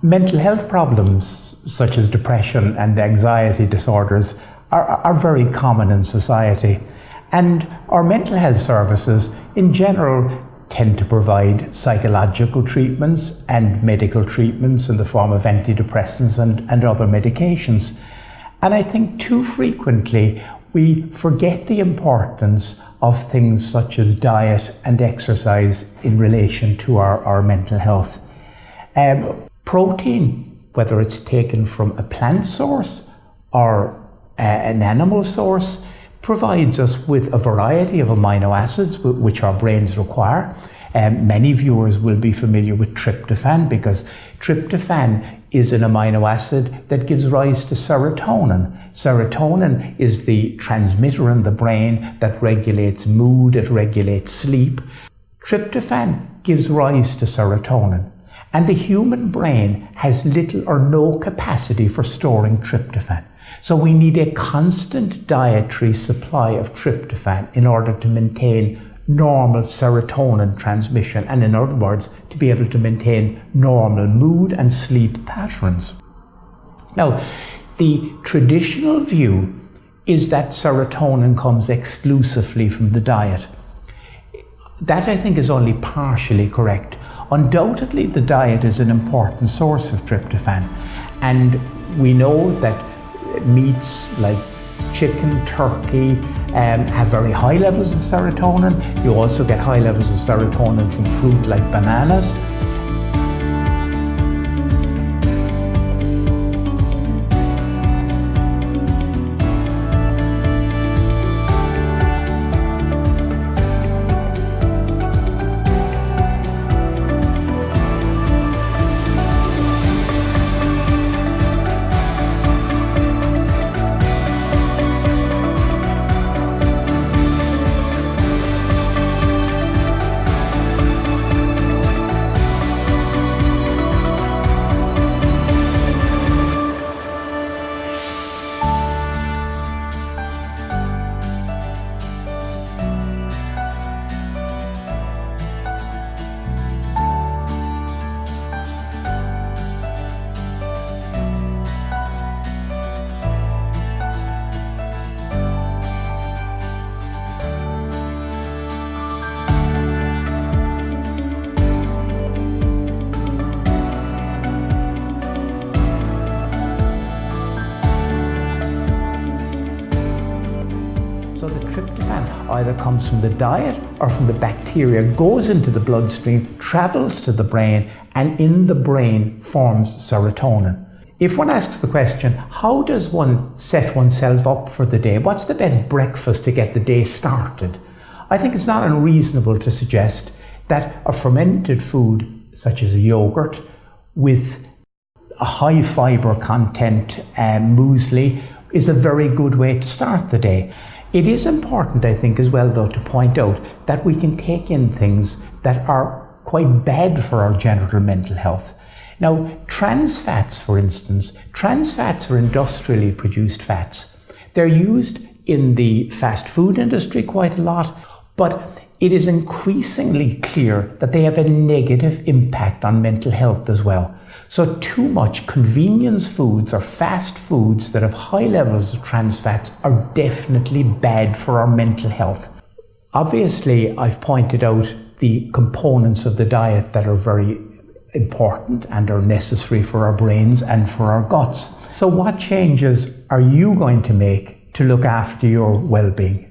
Mental health problems such as depression and anxiety disorders are very common in society, and our mental health services in general tend to provide psychological treatments and medical treatments in the form of antidepressants and other medications. And I think too frequently we forget the importance of things such as diet and exercise in relation to our mental health. Protein, whether it's taken from a plant source or an animal source, provides us with a variety of amino acids which our brains require. Many viewers will be familiar with tryptophan, because tryptophan is an amino acid that gives rise to serotonin. Serotonin is the transmitter in the brain that regulates mood, it regulates sleep. Tryptophan gives rise to serotonin. And the human brain has little or no capacity for storing tryptophan. So we need a constant dietary supply of tryptophan in order to maintain normal serotonin transmission, and in other words, to be able to maintain normal mood and sleep patterns. Now, the traditional view is that serotonin comes exclusively from the diet. That, I think, is only partially correct. Undoubtedly, the diet is an important source of tryptophan, and we know that meats like chicken, turkey have very high levels of serotonin. You also get high levels of serotonin from fruit like bananas. So the tryptophan either comes from the diet or from the bacteria, goes into the bloodstream, travels to the brain, and in the brain forms serotonin. If one asks the question, how does one set oneself up for the day? What's the best breakfast to get the day started? I think it's not unreasonable to suggest that a fermented food such as a yogurt with a high fibre content muesli is a very good way to start the day. It is important, I think, as well, though, to point out that we can take in things that are quite bad for our general mental health. Now, trans fats, for instance, trans fats are industrially produced fats. They're used in the fast food industry quite a lot, but it is increasingly clear that they have a negative impact on mental health as well. So too much convenience foods or fast foods that have high levels of trans fats are definitely bad for our mental health. Obviously, I've pointed out the components of the diet that are very important and are necessary for our brains and for our guts. So what changes are you going to make to look after your well-being?